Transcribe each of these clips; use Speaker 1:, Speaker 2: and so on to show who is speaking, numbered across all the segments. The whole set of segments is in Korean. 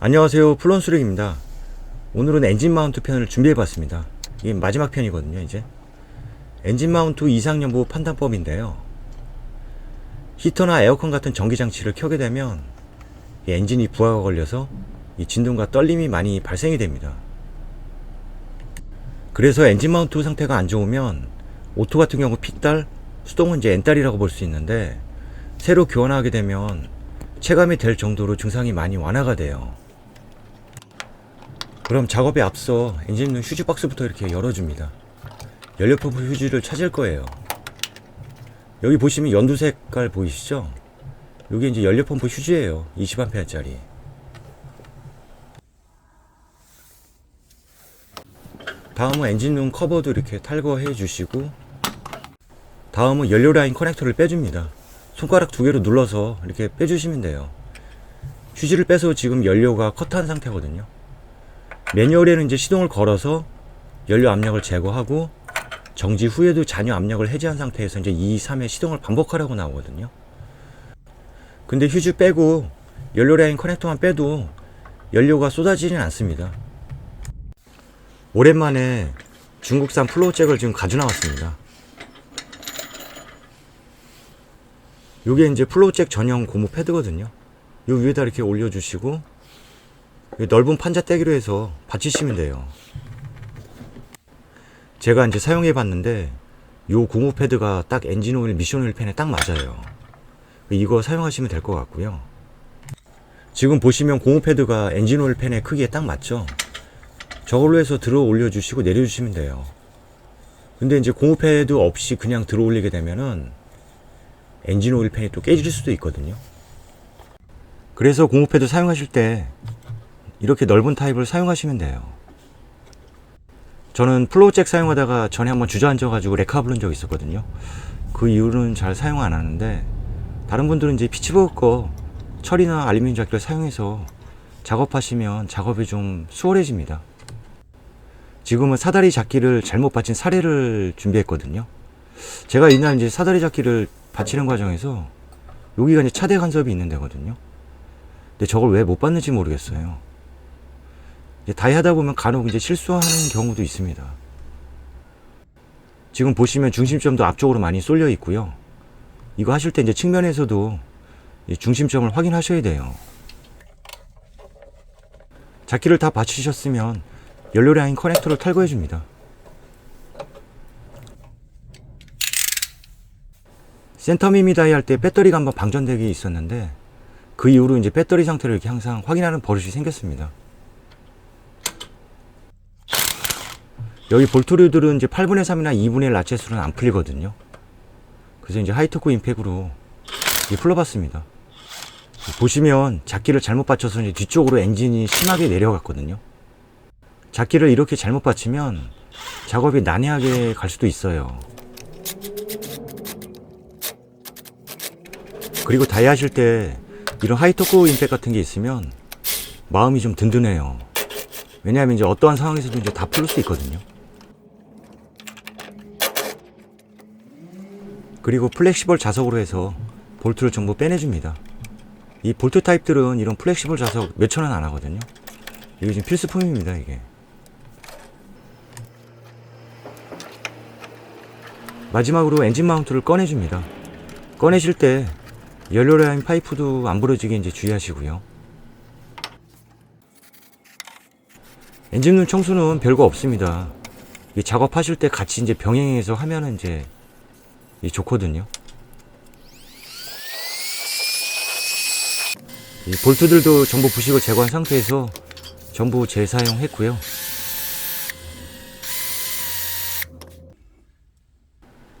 Speaker 1: 안녕하세요, 플론수렉입니다. 오늘은 엔진 마운트 편을 준비해봤습니다. 이게 마지막 편이거든요. 이제 엔진 마운트 이상 여부 판단법인데요, 히터나 에어컨 같은 전기장치를 켜게 되면 이 엔진이 부하가 걸려서 이 진동과 떨림이 많이 발생이 됩니다. 그래서 엔진 마운트 상태가 안 좋으면 오토 같은 경우 P달, 수동은 이제 N달이라고 볼 수 있는데, 새로 교환하게 되면 체감이 될 정도로 증상이 많이 완화가 돼요. 그럼 작업에 앞서 엔진룸 휴지 박스부터 이렇게 열어줍니다. 연료펌프 휴지를 찾을 거예요. 여기 보시면 연두 색깔 보이시죠? 이게 이제 연료펌프 휴지예요. 20A짜리. 다음은 엔진룸 커버도 이렇게 탈거해 주시고, 다음은 연료 라인 커넥터를 빼줍니다. 손가락 두 개로 눌러서 이렇게 빼주시면 돼요. 휴지를 빼서 지금 연료가 컷한 상태거든요. 매뉴얼에는 이제 시동을 걸어서 연료 압력을 제거하고, 정지 후에도 잔여 압력을 해제한 상태에서 이제 2, 3회 시동을 반복하라고 나오거든요. 근데 휴지 빼고 연료 라인 커넥터만 빼도 연료가 쏟아지진 않습니다. 오랜만에 중국산 플로우잭을 지금 가져 나왔습니다. 요게 이제 플로우잭 전용 고무 패드거든요. 요 위에다 이렇게 올려주시고, 넓은 판자떼기로 해서 받치시면 돼요. 제가 이제 사용해 봤는데 요 고무 패드가 딱 엔진 오일, 미션 오일 팬에 딱 맞아요. 이거 사용하시면 될 것 같고요. 지금 보시면 고무 패드가 엔진 오일 팬의 크기에 딱 맞죠? 저걸로 해서 들어 올려 주시고 내려 주시면 돼요. 근데 이제 고무 패드 없이 그냥 들어 올리게 되면은 엔진 오일 팬이 또 깨질 수도 있거든요. 그래서 고무 패드 사용하실 때 이렇게 넓은 타입을 사용하시면 돼요. 저는 플로우잭 사용하다가 전에 한번 주저앉아 가지고 레카 부른 적이 있었거든요. 그 이후로는 잘 사용 안 하는데, 다른 분들은 이제 피츠버그 거 철이나 알루미늄 자키를 사용해서 작업하시면 작업이 좀 수월해집니다. 지금은 사다리 자키를 잘못 받친 사례를 준비했거든요. 제가 이날 이제 사다리 자키를 받치는 과정에서 여기가 이제 차대 간섭이 있는 데거든요. 근데 저걸 왜 못 받는지 모르겠어요. 다이 하다 보면 간혹 이제 실수하는 경우도 있습니다. 지금 보시면 중심점도 앞쪽으로 많이 쏠려 있고요. 이거 하실 때 이제 측면에서도 중심점을 확인하셔야 돼요. 자키를 다 받치셨으면 연료 라인 커넥터를 탈거해 줍니다. 센터미미 다이 할 때 배터리가 한번 방전되기 있었는데, 그 이후로 이제 배터리 상태를 이렇게 항상 확인하는 버릇이 생겼습니다. 여기 볼트류들은 이제 8분의 3이나 2분의 1 라쳇으로는 안 풀리거든요. 그래서 이제 하이토크 임팩으로 풀러봤습니다. 보시면 자키를 잘못 받쳐서 이제 뒤쪽으로 엔진이 심하게 내려갔거든요. 자키를 이렇게 잘못 받치면 작업이 난해하게 갈 수도 있어요. 그리고 다이 하실 때 이런 하이토크 임팩 같은 게 있으면 마음이 좀 든든해요. 왜냐하면 이제 어떠한 상황에서도 이제 다 풀릴 수 있거든요. 그리고 플렉시벌 자석으로 해서 볼트를 전부 빼내줍니다. 이 볼트 타입들은 이런 플렉시벌 자석 몇천원 안 하거든요. 이게 지금 필수품입니다, 이게. 마지막으로 엔진 마운트를 꺼내줍니다. 꺼내실 때 연료 라인 파이프도 안 부러지게 이제 주의하시고요. 엔진룸 청소는 별거 없습니다. 이 작업하실 때 같이 이제 병행해서 하면은 이제 좋거든요. 이 볼트들도 전부 부식을 제거한 상태에서 전부 재사용했고요.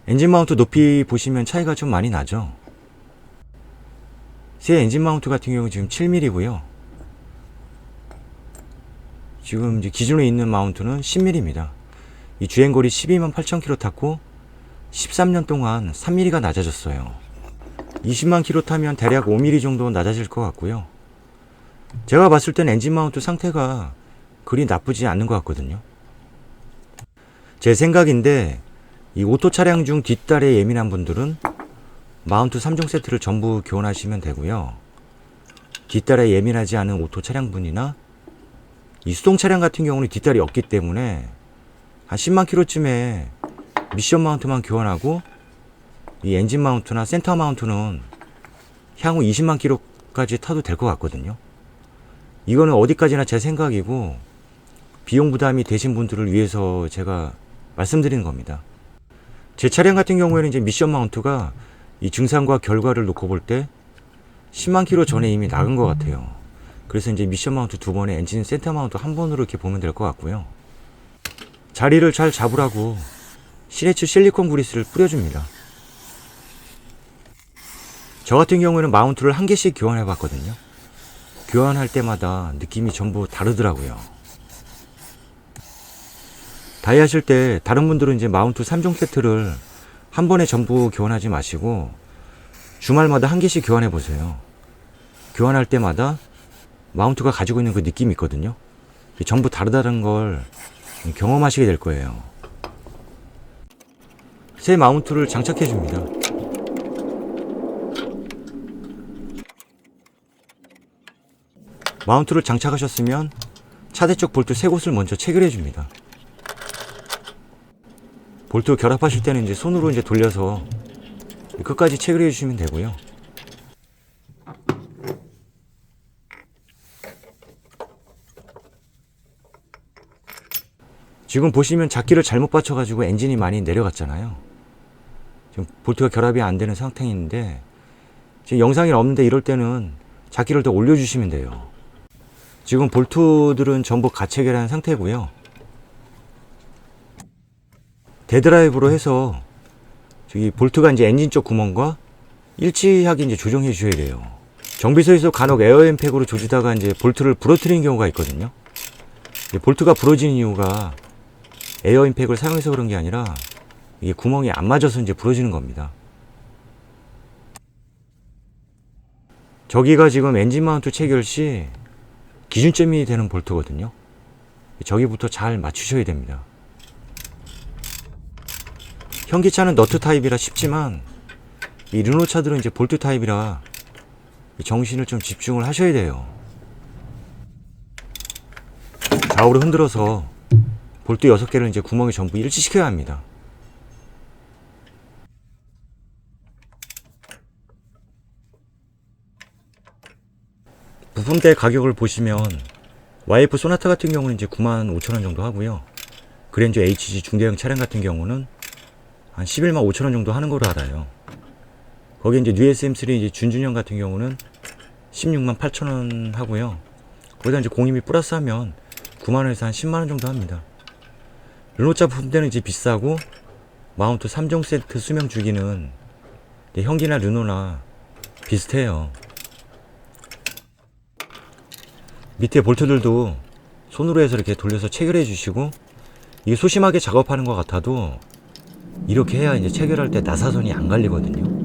Speaker 1: 엔진 마운트 높이 보시면 차이가 좀 많이 나죠. 새 엔진 마운트 같은 경우 지금 7mm고요. 지금 이제 기존에 있는 마운트는 10mm입니다. 이 주행거리 12만 8,000km 탔고 13년 동안 3mm가 낮아졌어요. 20만 km 타면 대략 5mm 정도 낮아질 것 같고요. 제가 봤을 땐 엔진 마운트 상태가 그리 나쁘지 않는 것 같거든요. 제 생각인데, 이 오토 차량 중 뒷달에 예민한 분들은 마운트 3종 세트를 전부 교환하시면 되고요. 뒷달에 예민하지 않은 오토 차량분이나 이 수동 차량 같은 경우는 뒷달이 없기 때문에 한 10만 킬로쯤에 미션 마운트만 교환하고 이 엔진 마운트나 센터 마운트는 향후 20만 킬로까지 타도 될 것 같거든요. 이거는 어디까지나 제 생각이고 비용 부담이 되신 분들을 위해서 제가 말씀드리는 겁니다. 제 차량 같은 경우에는 이제 미션 마운트가 이 증상과 결과를 놓고 볼 때 10만 킬로 전에 이미 나간 것 같아요. 그래서 이제 미션 마운트 2번에 엔진 센터 마운트 1번으로 이렇게 보면 될 것 같고요. 자리를 잘 잡으라고 시네츠 실리콘 그리스를 뿌려줍니다. 저 같은 경우에는 마운트를 한 개씩 교환해 봤거든요. 교환할 때마다 느낌이 전부 다르더라고요. 다이 하실 때 다른 분들은 이제 마운트 3종 세트를 한 번에 전부 교환하지 마시고 주말마다 한 개씩 교환해 보세요. 교환할 때마다 마운트가 가지고 있는 그 느낌이 있거든요. 전부 다르다는 걸 경험하시게 될 거예요. 새 마운트를 장착해 줍니다. 마운트를 장착하셨으면 차대 쪽 볼트 세 곳을 먼저 체결해 줍니다. 볼트 결합하실 때는 이제 손으로 이제 돌려서 끝까지 체결해 주시면 되고요. 지금 보시면 잡기를 잘못 받쳐가지고 엔진이 많이 내려갔잖아요. 지금 볼트가 결합이 안 되는 상태인데 지금 영상이 없는데 이럴 때는 잡기를 더 올려주시면 돼요. 지금 볼트들은 전부 가체결한 상태고요. 데드라이브로 해서 저기 볼트가 이제 엔진 쪽 구멍과 일치하게 이제 조정해 주셔야 돼요. 정비소에서 간혹 에어엠팩으로 조지다가 이제 볼트를 부러뜨리는 경우가 있거든요. 볼트가 부러지는 이유가 에어임팩을 사용해서 그런 게 아니라 이게 구멍이 안 맞아서 이제 부러지는 겁니다. 저기가 지금 엔진 마운트 체결 시 기준점이 되는 볼트거든요. 저기부터 잘 맞추셔야 됩니다. 현기차는 너트 타입이라 쉽지만 이 르노 차들은 이제 볼트 타입이라 정신을 좀 집중을 하셔야 돼요. 좌우로 흔들어서 볼트 6개를 이제 구멍에 전부 일치시켜야 합니다. 부품대 가격을 보시면 YF 소나타 같은 경우는 이제 95,000원 정도 하고요. 그랜저 HG 중대형 차량 같은 경우는 한 115,000원 정도 하는 걸로 알아요. 거기 이제 뉴 SM3 이제 준준형 같은 경우는 168,000원 하고요. 거기다 이제 공임이 플러스하면 9만원에서 한 10만원 정도 합니다. 르노차 부품대는 이제 비싸고 마운트 3종 세트 수명 주기는 현기나 르노나 비슷해요. 밑에 볼트들도 손으로 해서 이렇게 돌려서 체결해 주시고, 이게 소심하게 작업하는 것 같아도 이렇게 해야 이제 체결할 때 나사선이 안 갈리거든요.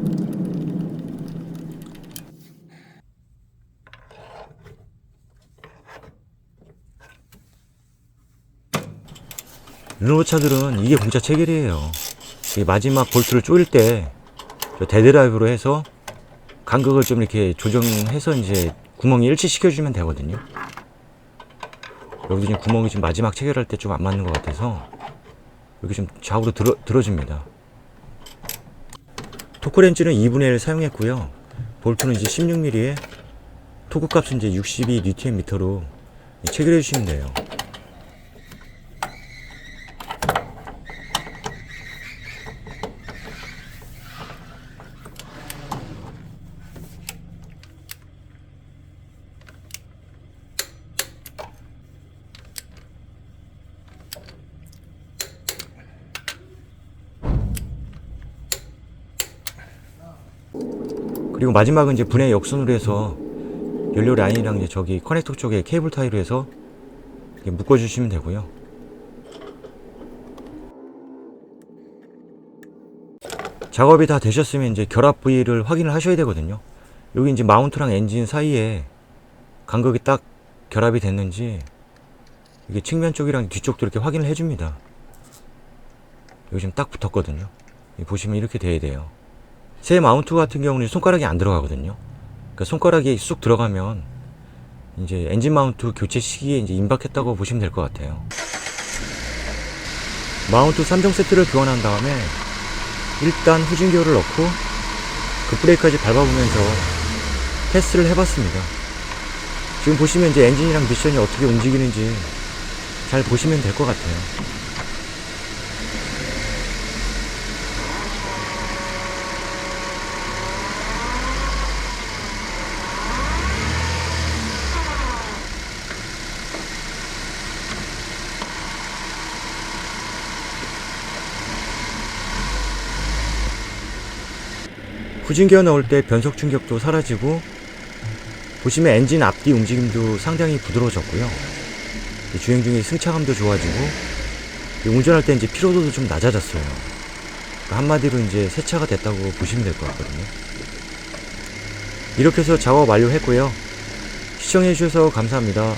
Speaker 1: 르노 차들은 이게 공짜 체결이에요. 마지막 볼트를 조일 때 데드라이브로 해서 간격을 좀 이렇게 조정해서 이제 구멍이 일치시켜주면 되거든요. 여기도 지금 구멍이 지금 마지막 체결할 때 좀 안 맞는 것 같아서 이렇게 좀 좌우로 들어줍니다. 토크렌즈는 2분의 1 사용했고요. 볼트는 이제 16mm에 토크 값은 이제 62Nm로 체결해 주시면 돼요. 그리고 마지막은 이제 분해 역순으로 해서 연료 라인이랑 이제 저기 커넥터 쪽에 케이블 타이로 해서 묶어주시면 되고요. 작업이 다 되셨으면 이제 결합 부위를 확인을 하셔야 되거든요. 여기 이제 마운트랑 엔진 사이에 간격이 딱 결합이 됐는지 이게 측면 쪽이랑 뒤쪽도 이렇게 확인을 해줍니다. 여기 지금 딱 붙었거든요. 보시면 이렇게 돼야 돼요. 새 마운트 같은 경우는 손가락이 안 들어가거든요. 그러니까 손가락이 쑥 들어가면 이제 엔진 마운트 교체 시기에 이제 임박했다고 보시면 될 것 같아요. 마운트 3종 세트를 교환한 다음에 일단 후진기어를 넣고 급브레이크까지 밟아보면서 테스트를 해봤습니다. 지금 보시면 이제 엔진이랑 미션이 어떻게 움직이는지 잘 보시면 될 것 같아요. 후진기어 넣을 때 변속 충격도 사라지고 보시면 엔진 앞뒤 움직임도 상당히 부드러워졌고요. 주행 중에 승차감도 좋아지고 운전할 때 이제 피로도도 좀 낮아졌어요. 한마디로 이제 새 차가 됐다고 보시면 될 것 같거든요. 이렇게 해서 작업 완료했고요. 시청해주셔서 감사합니다.